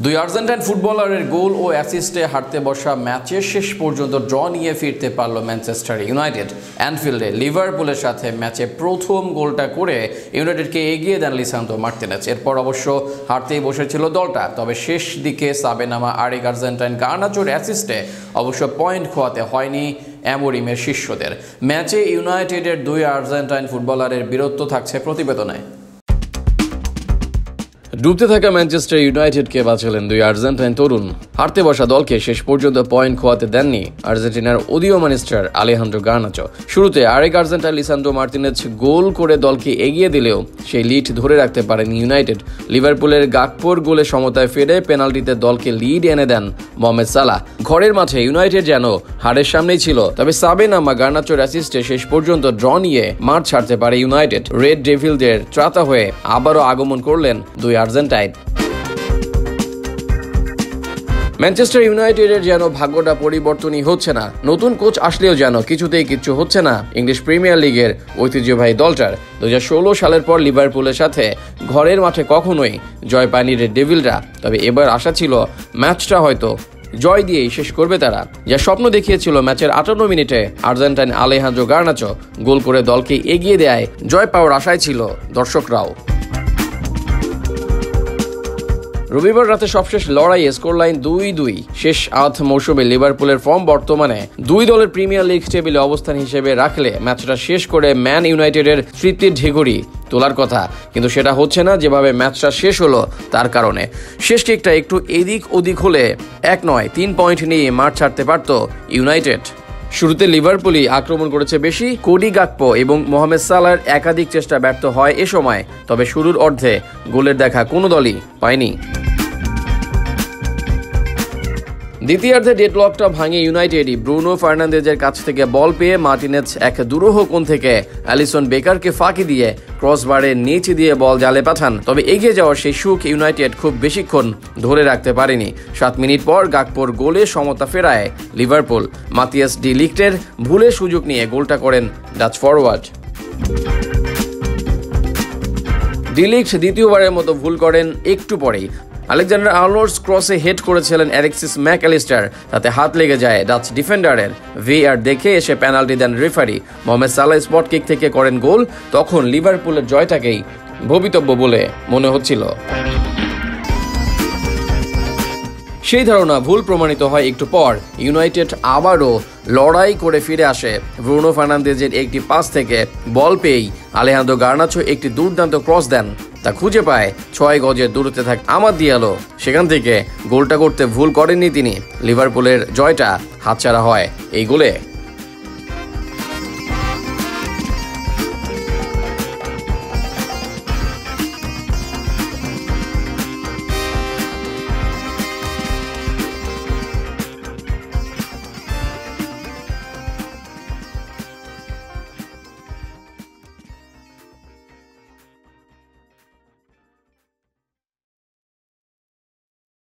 দুই আর্জেন্টাইন ফুটবলারের গোল ও অ্যাসিস্টে হারতে বসা ম্যাচে শেষ পর্যন্ত ড্র নিয়ে ফিরতে পারল ম্যানচেস্টার ইউনাইটেড। অ্যানফিল্ডে লিভারপুলের সাথে ম্যাচে প্রথম গোলটা করে ইউনাইটেডকে এগিয়ে দেন লিসান্দ্রো মার্তিনেজ। এরপর অবশ্য হারতেই বসেছিল দলটা, তবে শেষ দিকে সাবেনামা আরেক আর্জেন্টাইন গার্নাচোর অ্যাসিস্টে অবশ্য পয়েন্ট খোয়াতে হয়নি অ্যামোরিমের শিষ্যদের। ম্যাচে ইউনাইটেডের দুই আর্জেন্টাইন ফুটবলারের বীরত্ব থাকছে প্রতিবেদনে। ডুবতে থাকা ম্যানচেস্টার ইউনাইটেডকে বাঁচালেন দুই আর্জেন্টাইন তরুণ। হারতে বসা দলকে শেষ পর্যন্ত পয়েন্ট খোয়াতে দেননি আর্জেন্টিনার উদীয়মান স্টার আলেহান্দ্রো গার্নাচো। শুরুতে আরেক আর্জেন্টাইন লিসান্দ্রো মার্তিনেজ গোল করে দলকে এগিয়ে দিলেও সেই লিড ধরে রাখতে পারেনি ইউনাইটেড। লিভারপুলের গাকপোর গোলে সমতায় ফেরে পেনাল্টিতে দলকে লিড এনে দেন মোহামেদ সালাহ। ঘরের মাঠে ইউনাইটেড যেন হারের সামনেই ছিল, তবে সাবেনামা গার্নাচোর অ্যাসিস্টে শেষ পর্যন্ত ড্র নিয়ে মাঠ ছাড়তে পারে ইউনাইটেড। রেড ডেভিলদের ত্রাতা হয়ে আবারও আগমন করলেন দুই আর্জেন্টাইন। ম্যানচেস্টার ইউনাইটেডের যেন ভাগ্যটা পরিবর্তনই হচ্ছে না। নতুন কোচ আসলেও যেন কিছুতেই কিচ্ছু হচ্ছে না ইংলিশ প্রিমিয়ার লিগের ঐতিহ্যবাহী দলটার। 2016 সালের পর লিভারপুলের সাথে ঘরের মাঠে কখনোই জয় পায়নি রেড ডেভিলরা, তবে এবার আশা ছিল ম্যাচটা হয়তো জয় দিয়েই শেষ করবে তারা। যা স্বপ্ন দেখিয়েছিল ম্যাচের 58 মিনিটে আর্জেন্টাইন আলেহান্দ্রো গার্নাচো গোল করে দলকে এগিয়ে দেয় জয় পাওয়ার আশায় ছিল দর্শকরাও। রবিবার রাতে সবশেষ লড়াইয়ে স্কোর লাইন 2-2। শেষ আধ মৌসুমে লিভারপুলের ফর্ম বর্তমানে দুই দলের প্রিমিয়ার লিগ টেবিলে অবস্থান হিসেবে রাখলে ম্যাচটা শেষ করে ম্যান ইউনাইটেডের তৃপ্তির ঢেকুরি তোলার কথা, কিন্তু সেটা হচ্ছে না যেভাবে ম্যাচটা শেষ হলো তার কারণে। শেষ কিকটা একটু এদিক ওদিক হলে 1-3 পয়েন্ট নিয়ে মাঠ ছাড়তে পারত ইউনাইটেড। শুরুতে লিভারপুলই আক্রমণ করেছে বেশি। কোডি গাকপো এবং মোহামেদ সালাহর একাধিক চেষ্টা ব্যর্থ হয় এ সময়, তবে শুরুর অর্ধে গোলের দেখা কোনো দলই পায়নি। দ্বিতীয়ার্ধে ডেডলকটা ভাঙে ইউনাইটেডই। ব্রুনো ফার্নান্দেজের কাছ থেকে বল পেয়ে মার্টিনেজ এক দুরূহ কোণ থেকে অ্যালিসন বেকারকে ফাঁকি দিয়ে ক্রসবারের নিচ দিয়ে বল জালে পাঠান, তবে এগিয়ে যাওয়ার সেই সুখ ইউনাইটেড খুব বেশিক্ষণ ধরে রাখতে পারেনি। 7 মিনিট পর গাকপোর গোলে সমতা ফেরায় লিভারপুল। মাতিয়াস ডি লিক্টের ভুলের সুযোগ নিয়ে গোলটা করেন ডাচ ফরওয়ার্ড। ডি লিক্ট দ্বিতীয়বারের মতো ভুল করেন একটু পরেই। আলেকজান্ডার আর্নল্ডস ক্রসে হেড করেছিলেন অ্যালেক্সিস ম্যাকঅ্যালিস্টার, তাতে হাত লেগে যায় ডাচ ডিফেন্ডারের। ভিআর দেখে এসে পেনাল্টি দেন referee. Mohamed Salah spot kick থেকে করেন গোল। তখন লিভারপুলের জয়টাকেই ভবিতব্য বলে মনে হচ্ছিল। সেই ধারণা ভুল প্রমাণিত হয় একটু পর। ইউনাইটেড আবারও লড়াই করে ফিরে আসে। ব্রুনো ফার্নান্দেজের একটি পাস থেকে বল পেয়েই আলেহান্দ্রো গার্নাচো একটি দুর্দান্ত ক্রস দেন, তা খুঁজে পায় 6 গজের দূরত্বে থাকা আমাদ দিয়ালো। সেখান থেকে গোলটা করতে ভুল করেননি তিনি। লিভারপুলের জয়টা হাতছাড়া হয় এই গোলে।